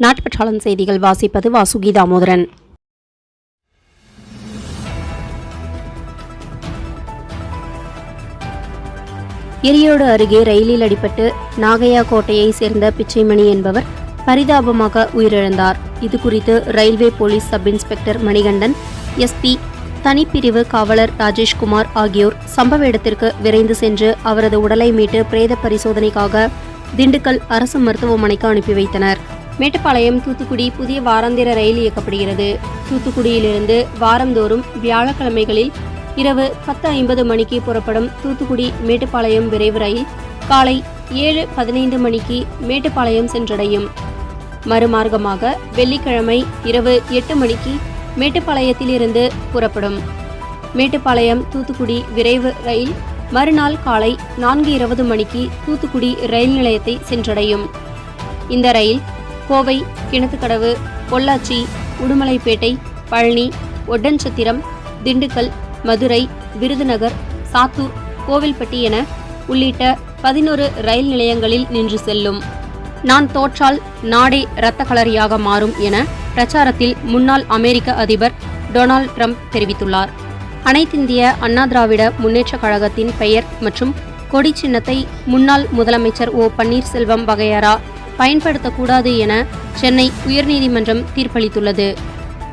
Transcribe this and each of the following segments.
நாட்டுப்பற்றாளன் செய்திகள் வாசிப்பது வாசுகி தாமோதரன். எரியோடு அருகே ரயிலில் அடிபட்டு நாகையா கோட்டையை சேர்ந்த பிச்சைமணி என்பவர் பரிதாபமாக உயிரிழந்தார். இதுகுறித்து railway police sub inspector Manikandan, SP, தனிப்பிரிவு காவலர் ராஜேஷ்குமார் ஆகியோர் சம்பவ இடத்திற்கு விரைந்து சென்று அவரது உடலை மீட்டு பிரேத பரிசோதனைக்காக திண்டுக்கல் அரசு மருத்துவமனைக்கு அனுப்பி வைத்தனர். மேட்டுப்பாளையம் தூத்துக்குடி புதிய வாராந்திர ரயில் இயக்கப்படுகிறது. தூத்துக்குடியிலிருந்து வாரந்தோறும் வியாழக்கிழமைகளில் இரவு 10:50 மணிக்கு புறப்படும் தூத்துக்குடி மேட்டுப்பாளையம் விரைவு ரயில் காலை 7:15 மணிக்கு மேட்டுப்பாளையம் சென்றடையும். மறுமார்க்கமாக வெள்ளிக்கிழமை இரவு 8 மணிக்கு மேட்டுப்பாளையத்திலிருந்து புறப்படும். மேட்டுப்பாளையம் தூத்துக்குடி விரைவு ரயில் மறுநாள் காலை 4:20 மணிக்கு தூத்துக்குடி ரயில் நிலையத்தை சென்றடையும். இந்த ரயில் கோவை, கிணத்துக்கடவு, பொள்ளாச்சி, உடுமலைப்பேட்டை, பழனி, ஒட்டன்சத்திரம், திண்டுக்கல், மதுரை, விருதுநகர், சாத்தூர், கோவில்பட்டி என உள்ளிட்ட 11 ரயில் நிலையங்களில் நின்று செல்லும். நான் தோற்றால் நாடே இரத்த களரியாக மாறும் என பிரச்சாரத்தில் முன்னாள் அமெரிக்க அதிபர் டொனால்ட் ட்ரம்ப் தெரிவித்துள்ளார். அனைத்திந்திய அண்ணா திராவிட முன்னேற்ற கழகத்தின் பெயர் மற்றும் கொடி சின்னத்தை முன்னாள் முதலமைச்சர் ஓ பன்னீர்செல்வம் வகையறா பயன்படுத்தக்கூடாது என சென்னை உயர்நீதிமன்றம் தீர்ப்பளித்துள்ளது.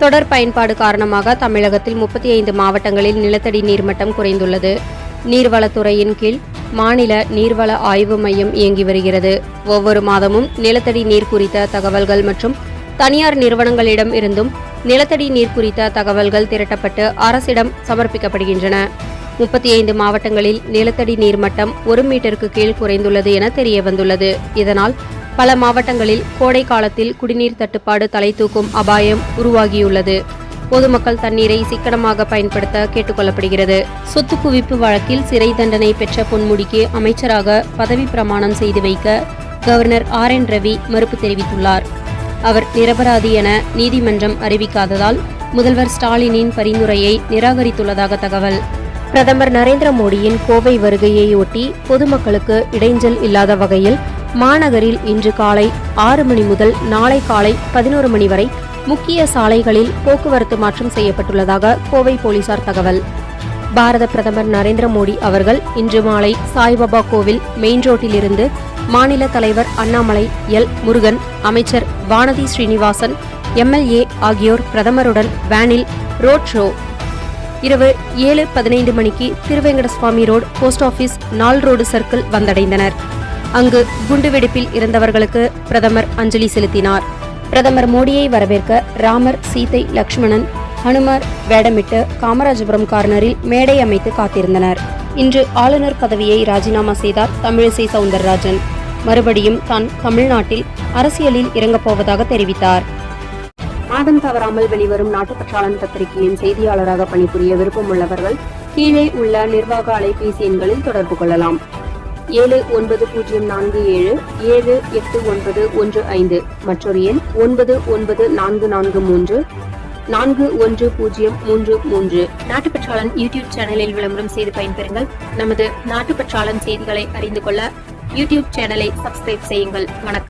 தொடர் பயன்பாடு காரணமாக தமிழகத்தில் 35 மாவட்டங்களில் நிலத்தடி நீர்மட்டம் குறைந்துள்ளது. நீர்வளத்துறையின் கீழ் மாநில நீர்வள ஆய்வு மையம் இயங்கி வருகிறது. ஒவ்வொரு மாதமும் நிலத்தடி நீர் குறித்த தகவல்கள் மற்றும் தனியார் நிறுவனங்களிடம் இருந்தும் நிலத்தடி நீர் குறித்த தகவல்கள் திரட்டப்பட்டு அரசிடம் சமர்ப்பிக்கப்படுகின்றன. 35 மாவட்டங்களில் நிலத்தடி நீர்மட்டம் 1 மீட்டருக்கு கீழ் குறைந்துள்ளது என தெரியவந்துள்ளது. இதனால் பல மாவட்டங்களில் கோடை காலத்தில் குடிநீர் தட்டுப்பாடு தலை தூக்கும் அபாயம் உருவாகியுள்ளது. பொதுமக்கள் தண்ணீரை சிக்கனமாக பயன்படுத்த கேட்டுக் கொள்ளப்படுகிறது. சொத்து குவிப்பு வழக்கில் சிறை தண்டனை பெற்ற பொன்முடிக்கு அமைச்சராக பதவி பிரமாணம் செய்து வைக்க கவர்னர் RN ரவி மறுப்பு தெரிவித்துள்ளார். அவர் நிரபராதி என நீதிமன்றம் அறிவிக்காததால் முதல்வர் ஸ்டாலினின் பரிந்துரையை நிராகரித்துள்ளதாக தகவல். பிரதமர் நரேந்திர மோடியின் கோவை வருகையை ஒட்டி பொதுமக்களுக்கு இடைஞ்சல் இல்லாத வகையில் மாநகரில் இன்று காலை 6 மணி முதல் நாளை காலை 11 மணி வரை முக்கிய சாலைகளில் போக்குவரத்து மாற்றம் செய்யப்பட்டுள்ளதாக கோவை போலீசார் தகவல். பாரத பிரதமர் நரேந்திர மோடி அவர்கள் இன்று மாலை சாய்பாபா கோவில் மெயின் ரோட்டிலிருந்து மாநில தலைவர் அண்ணாமலை, எல் முருகன், அமைச்சர் வானதி ஸ்ரீனிவாசன், MLA ஆகியோர் பிரதமருடன் வேனில் ரோட் ஷோ. இரவு 7:15 மணிக்கு திருவேங்கடசுவாமி ரோடு, போஸ்ட் ஆபீஸ், நால் ரோடு சர்க்கிள் வந்தடைந்தனர். அங்கு குண்டுவெடிப்பில் இறந்தவர்களுக்கு பிரதமர் அஞ்சலி செலுத்தினார். பிரதமர் மோடியை வரவேற்க ராமர், சீதை, லக்ஷ்மணன், ஹனுமர் வேடமிட்டு காமராஜபுரம் கார்னரில் மேடை அமைத்து காத்திருந்தனர். இன்று ஆளுநர் பதவியை ராஜினாமா செய்தார் தமிழிசை சவுந்தரராஜன். மறுபடியும் தான் தமிழ்நாட்டில் அரசியலில் இறங்கப்போவதாக தெரிவித்தார். மாதம் தவறாமல் வெளிவரும் நாட்டுப்பற்றாளன் பத்திரிகையின் செய்தியாளராக பணிபுரிய விருப்பமுள்ளவர்கள் கீழே உள்ள நிர்வாக அலைபேசி எண்களில் தொடர்பு கொள்ளலாம். 7947789115 மற்றொரு எண் 9944341033. நாட்டுப்பற்றாளன் யூடியூப் சேனலில் விளம்பரம் செய்து பயன்பெறுங்கள். நமது நாட்டுப்பற்றாளன் செய்திகளை அறிந்து கொள்ள யூடியூப் சேனலை சப்ஸ்கிரைப் செய்யுங்கள். வணக்கம்.